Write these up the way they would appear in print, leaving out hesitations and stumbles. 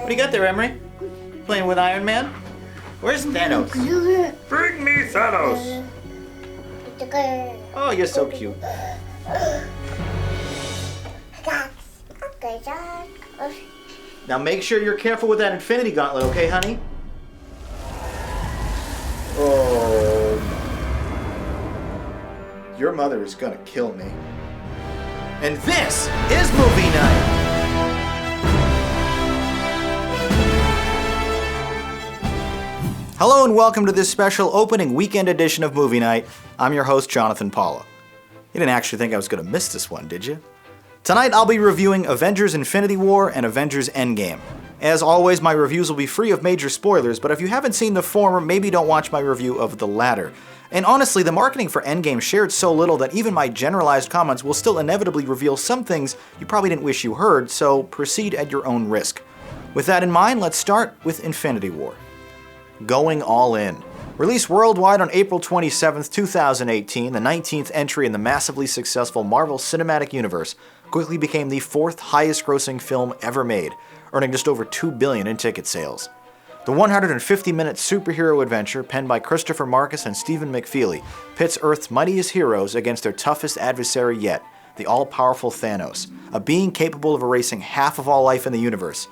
What do you got there, Emery? Playing with Iron Man? Where's Thanos? Bring me Thanos! Oh, you're so cute. Now make sure you're careful with that Infinity Gauntlet, okay, honey? Oh. Your mother is gonna kill me. And this is Movie Night! Hello and welcome to this special opening weekend edition of Movie Night. I'm your host, Jonathan Paula. You didn't actually think I was gonna miss this one, did you? Tonight I'll be reviewing Avengers Infinity War and Avengers Endgame. As always, my reviews will be free of major spoilers, but if you haven't seen the former, maybe don't watch my review of the latter. And honestly, the marketing for Endgame shared so little that even my generalized comments will still inevitably reveal some things you probably didn't wish you heard, so proceed at your own risk. With that in mind, let's start with Infinity War. Going All In. Released worldwide on April 27, 2018, the 19th entry in the massively successful Marvel Cinematic Universe quickly became the fourth highest grossing film ever made, earning just over $2 billion in ticket sales. The 150-minute superhero adventure, penned by Christopher Marcus and Stephen McFeely, pits Earth's mightiest heroes against their toughest adversary yet, the all-powerful Thanos, a being capable of erasing half of all life in the universe,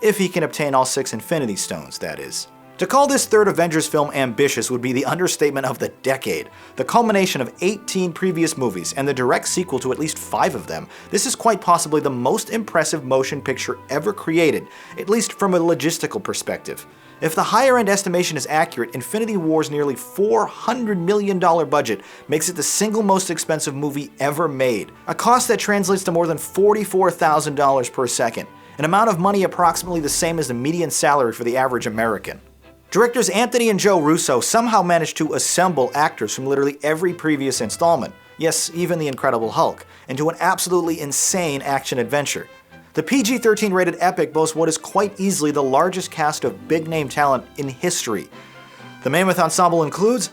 if he can obtain all 6 Infinity Stones, that is. To call this third Avengers film ambitious would be the understatement of the decade. The culmination of 18 previous movies and the direct sequel to at least 5 of them, this is quite possibly the most impressive motion picture ever created, at least from a logistical perspective. If the higher-end estimation is accurate, Infinity War's nearly $400 million budget makes it the single most expensive movie ever made, a cost that translates to more than $44,000 per second, an amount of money approximately the same as the median salary for the average American. Directors Anthony and Joe Russo somehow managed to assemble actors from literally every previous installment, yes, even the Incredible Hulk, into an absolutely insane action-adventure. The PG-13 rated epic boasts what is quite easily the largest cast of big-name talent in history. The Mammoth Ensemble includes,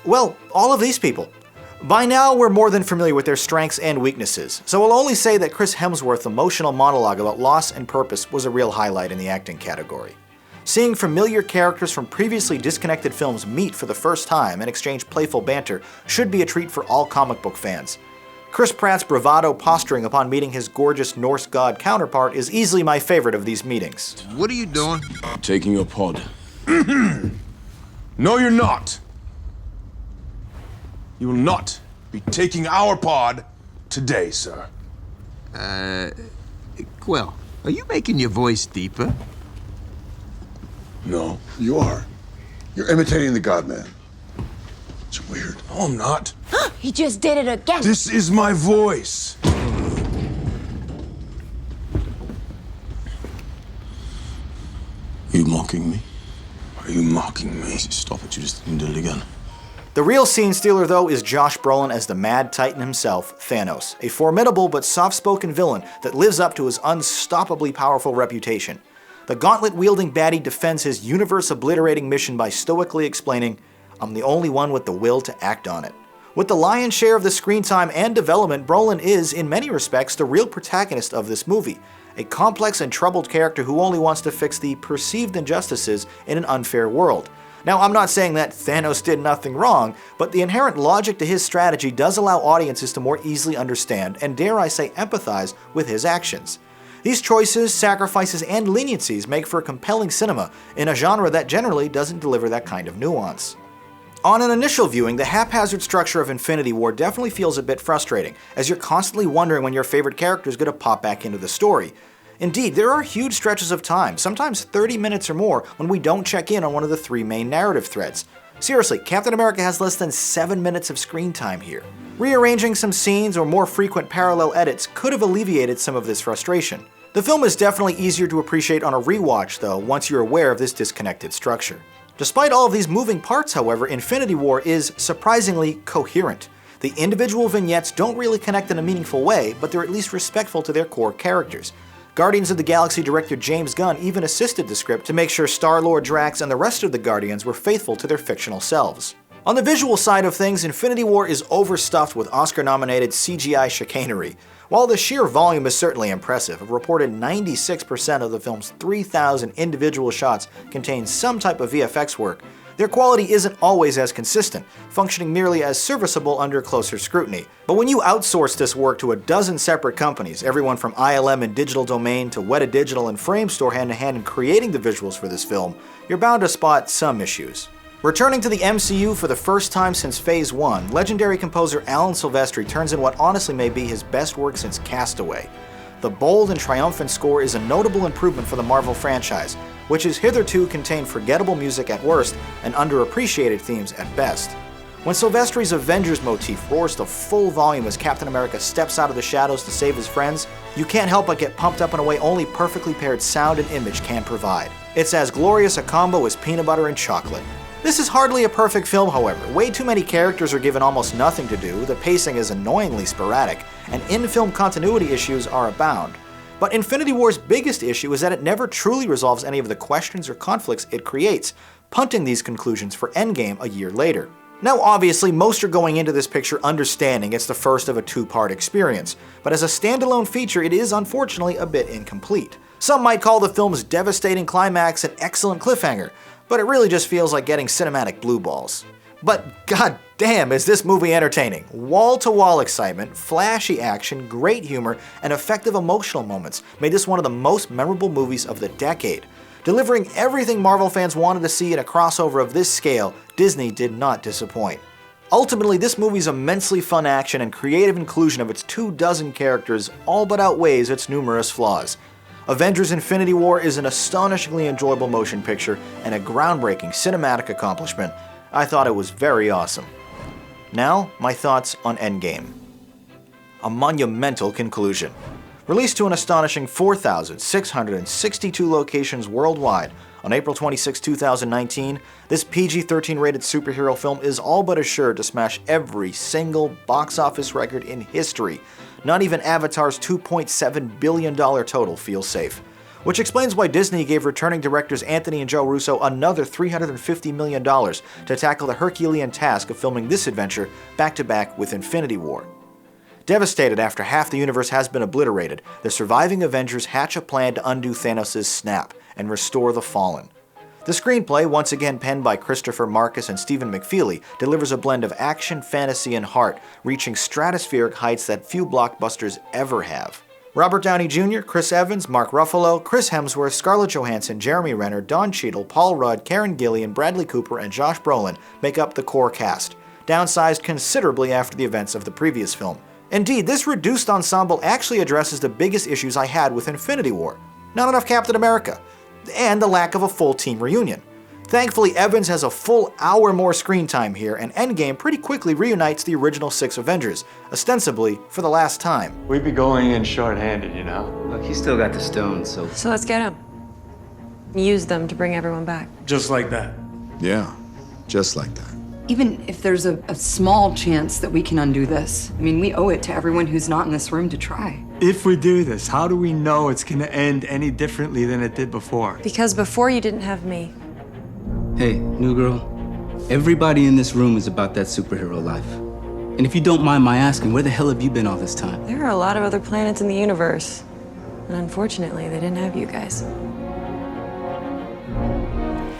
well, all of these people. By now, we're more than familiar with their strengths and weaknesses, so I'll only say that Chris Hemsworth's emotional monologue about loss and purpose was a real highlight in the acting category. Seeing familiar characters from previously disconnected films meet for the first time and exchange playful banter should be a treat for all comic book fans. Chris Pratt's bravado posturing upon meeting his gorgeous Norse god counterpart is easily my favorite of these meetings. What are you doing? Taking your pod. No, you're not. You will not be taking our pod today, sir. Well, are you making your voice deeper? No. You are. You're imitating the God-Man. It's weird. No, I'm not. He just did it again. This is my voice. You mocking me? Are you mocking me? Stop it, you just did it again. The real scene stealer, though, is Josh Brolin as the Mad Titan himself, Thanos, a formidable but soft-spoken villain that lives up to his unstoppably powerful reputation. The gauntlet-wielding baddie defends his universe-obliterating mission by stoically explaining, "I'm the only one with the will to act on it." With the lion's share of the screen time and development, Brolin is, in many respects, the real protagonist of this movie, a complex and troubled character who only wants to fix the perceived injustices in an unfair world. Now, I'm not saying that Thanos did nothing wrong, but the inherent logic to his strategy does allow audiences to more easily understand and, dare I say, empathize with his actions. These choices, sacrifices, and leniencies make for compelling cinema in a genre that generally doesn't deliver that kind of nuance. On an initial viewing, the haphazard structure of Infinity War definitely feels a bit frustrating, as you're constantly wondering when your favorite character is going to pop back into the story. Indeed, there are huge stretches of time, sometimes 30 minutes or more, when we don't check in on one of the 3 main narrative threads. Seriously, Captain America has less than 7 minutes of screen time here. Rearranging some scenes or more frequent parallel edits could have alleviated some of this frustration. The film is definitely easier to appreciate on a rewatch, though, once you're aware of this disconnected structure. Despite all of these moving parts, however, Infinity War is surprisingly coherent. The individual vignettes don't really connect in a meaningful way, but they're at least respectful to their core characters. Guardians of the Galaxy director James Gunn even assisted the script to make sure Star-Lord, Drax, and the rest of the Guardians were faithful to their fictional selves. On the visual side of things, Infinity War is overstuffed with Oscar-nominated CGI chicanery. While the sheer volume is certainly impressive, a reported 96% of the film's 3,000 individual shots contain some type of VFX work, their quality isn't always as consistent, functioning merely as serviceable under closer scrutiny. But when you outsource this work to a dozen separate companies, everyone from ILM and Digital Domain to Weta Digital and Framestore hand-in-hand in creating the visuals for this film, you're bound to spot some issues. Returning to the MCU for the first time since Phase 1, legendary composer Alan Silvestri turns in what honestly may be his best work since Castaway. The bold and triumphant score is a notable improvement for the Marvel franchise, which has hitherto contained forgettable music at worst and underappreciated themes at best. When Silvestri's Avengers motif roars to full volume as Captain America steps out of the shadows to save his friends, you can't help but get pumped up in a way only perfectly paired sound and image can provide. It's as glorious a combo as peanut butter and chocolate. This is hardly a perfect film, however. Way too many characters are given almost nothing to do, the pacing is annoyingly sporadic, and in-film continuity issues are abound. But Infinity War's biggest issue is that it never truly resolves any of the questions or conflicts it creates, punting these conclusions for Endgame a year later. Now obviously, most are going into this picture understanding it's the first of a two-part experience, but as a standalone feature it is unfortunately a bit incomplete. Some might call the film's devastating climax an excellent cliffhanger, but it really just feels like getting cinematic blue balls. But goddamn, is this movie entertaining! Wall-to-wall excitement, flashy action, great humor, and effective emotional moments made this one of the most memorable movies of the decade. Delivering everything Marvel fans wanted to see in a crossover of this scale, Disney did not disappoint. Ultimately, this movie's immensely fun action and creative inclusion of its 24 characters all but outweighs its numerous flaws. Avengers Infinity War is an astonishingly enjoyable motion picture and a groundbreaking cinematic accomplishment. I thought it was very awesome. Now, my thoughts on Endgame. A monumental conclusion. Released to an astonishing 4,662 locations worldwide on April 26, 2019, this PG-13 rated superhero film is all but assured to smash every single box office record in history. Not even Avatar's $2.7 billion total feels safe. Which explains why Disney gave returning directors Anthony and Joe Russo another $350 million to tackle the Herculean task of filming this adventure back-to-back with Infinity War. Devastated after half the universe has been obliterated, the surviving Avengers hatch a plan to undo Thanos' snap and restore the Fallen. The screenplay, once again penned by Christopher Marcus and Stephen McFeely, delivers a blend of action, fantasy, and heart, reaching stratospheric heights that few blockbusters ever have. Robert Downey Jr., Chris Evans, Mark Ruffalo, Chris Hemsworth, Scarlett Johansson, Jeremy Renner, Don Cheadle, Paul Rudd, Karen Gillan, Bradley Cooper, and Josh Brolin make up the core cast, downsized considerably after the events of the previous film. Indeed, this reduced ensemble actually addresses the biggest issues I had with Infinity War. Not enough Captain America, and the lack of a full team reunion. Thankfully, Evans has a full hour more screen time here, and Endgame pretty quickly reunites the original 6 Avengers, ostensibly for the last time. We'd be going in short-handed, you know? Look, he's still got the stones, so... So let's get him. Use them to bring everyone back. Just like that. Yeah, just like that. Even if there's a small chance that we can undo this, I mean, we owe it to everyone who's not in this room to try. If we do this, how do we know it's gonna end any differently than it did before? Because before you didn't have me. Hey, new girl, everybody in this room is about that superhero life. And if you don't mind my asking, where the hell have you been all this time? There are a lot of other planets in the universe. And unfortunately, they didn't have you guys.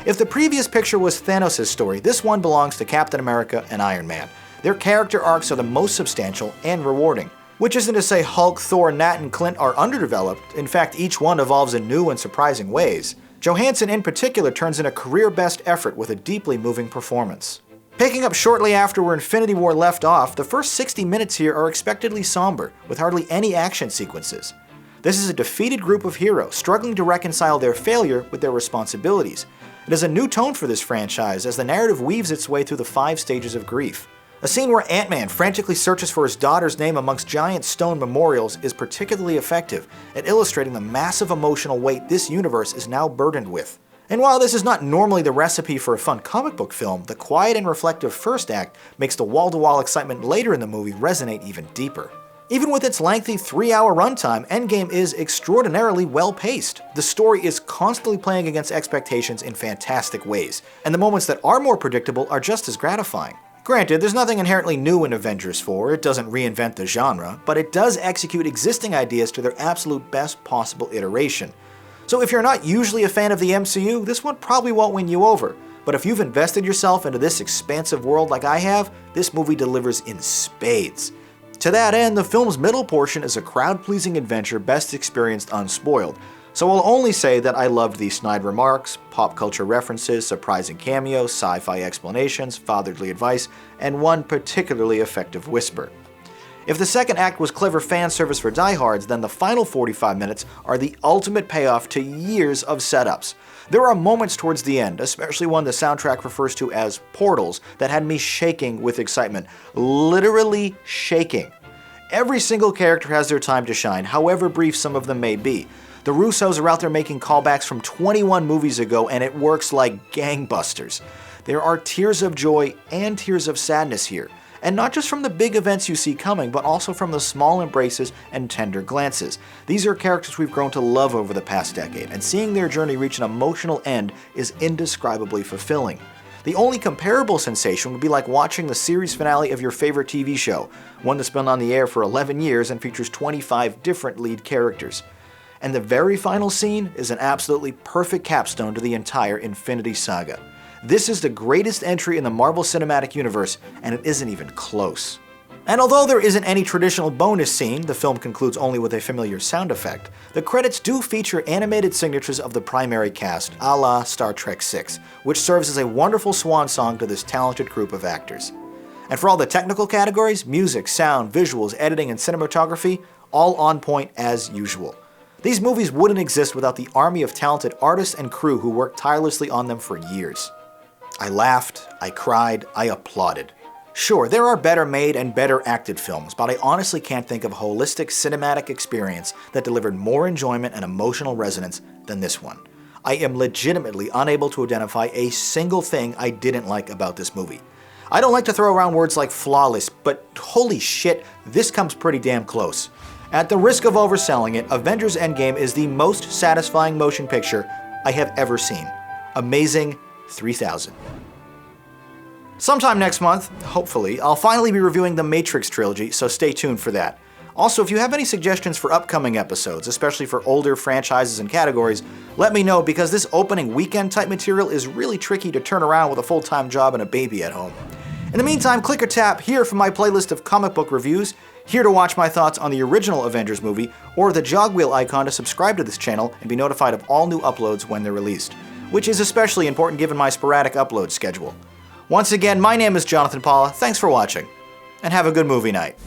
If the previous picture was Thanos' story, this one belongs to Captain America and Iron Man. Their character arcs are the most substantial and rewarding. Which isn't to say Hulk, Thor, Nat, and Clint are underdeveloped. In fact, each one evolves in new and surprising ways. Johansson in particular turns in a career-best effort with a deeply moving performance. Picking up shortly after where Infinity War left off, the first 60 minutes here are expectedly somber, with hardly any action sequences. This is a defeated group of heroes struggling to reconcile their failure with their responsibilities. It is a new tone for this franchise as the narrative weaves its way through the 5 stages of grief. A scene where Ant-Man frantically searches for his daughter's name amongst giant stone memorials is particularly effective at illustrating the massive emotional weight this universe is now burdened with. And while this is not normally the recipe for a fun comic book film, the quiet and reflective first act makes the wall-to-wall excitement later in the movie resonate even deeper. Even with its lengthy 3-hour runtime, Endgame is extraordinarily well-paced. The story is constantly playing against expectations in fantastic ways, and the moments that are more predictable are just as gratifying. Granted, there's nothing inherently new in Avengers 4, it doesn't reinvent the genre, but it does execute existing ideas to their absolute best possible iteration. So if you're not usually a fan of the MCU, this one probably won't win you over. But if you've invested yourself into this expansive world like I have, this movie delivers in spades. To that end, the film's middle portion is a crowd-pleasing adventure best experienced unspoiled. So I'll only say that I loved the snide remarks, pop culture references, surprising cameos, sci-fi explanations, fatherly advice, and one particularly effective whisper. If the second act was clever fan service for diehards, then the final 45 minutes are the ultimate payoff to years of setups. There are moments towards the end, especially one the soundtrack refers to as portals, that had me shaking with excitement. Literally shaking. Every single character has their time to shine, however brief some of them may be. The Russos are out there making callbacks from 21 movies ago, and it works like gangbusters. There are tears of joy and tears of sadness here. And not just from the big events you see coming, but also from the small embraces and tender glances. These are characters we've grown to love over the past decade, and seeing their journey reach an emotional end is indescribably fulfilling. The only comparable sensation would be like watching the series finale of your favorite TV show, one that's been on the air for 11 years and features 25 different lead characters. And the very final scene is an absolutely perfect capstone to the entire Infinity Saga. This is the greatest entry in the Marvel Cinematic Universe, and it isn't even close. And although there isn't any traditional bonus scene, the film concludes only with a familiar sound effect, the credits do feature animated signatures of the primary cast, a la Star Trek VI, which serves as a wonderful swan song to this talented group of actors. And for all the technical categories, music, sound, visuals, editing, and cinematography, all on point as usual. These movies wouldn't exist without the army of talented artists and crew who worked tirelessly on them for years. I laughed, I cried, I applauded. Sure, there are better made and better acted films, but I honestly can't think of a holistic cinematic experience that delivered more enjoyment and emotional resonance than this one. I am legitimately unable to identify a single thing I didn't like about this movie. I don't like to throw around words like flawless, but holy shit, this comes pretty damn close. At the risk of overselling it, Avengers Endgame is the most satisfying motion picture I have ever seen. Amazing 3000. Sometime next month, hopefully, I'll finally be reviewing the Matrix trilogy, so stay tuned for that. Also, if you have any suggestions for upcoming episodes, especially for older franchises and categories, let me know because this opening weekend type material is really tricky to turn around with a full-time job and a baby at home. In the meantime, click or tap here for my playlist of comic book reviews, here to watch my thoughts on the original Avengers movie, or the jogwheel icon to subscribe to this channel and be notified of all new uploads when they're released, which is especially important given my sporadic upload schedule. Once again, my name is Jonathan Paula, thanks for watching, and have a good movie night.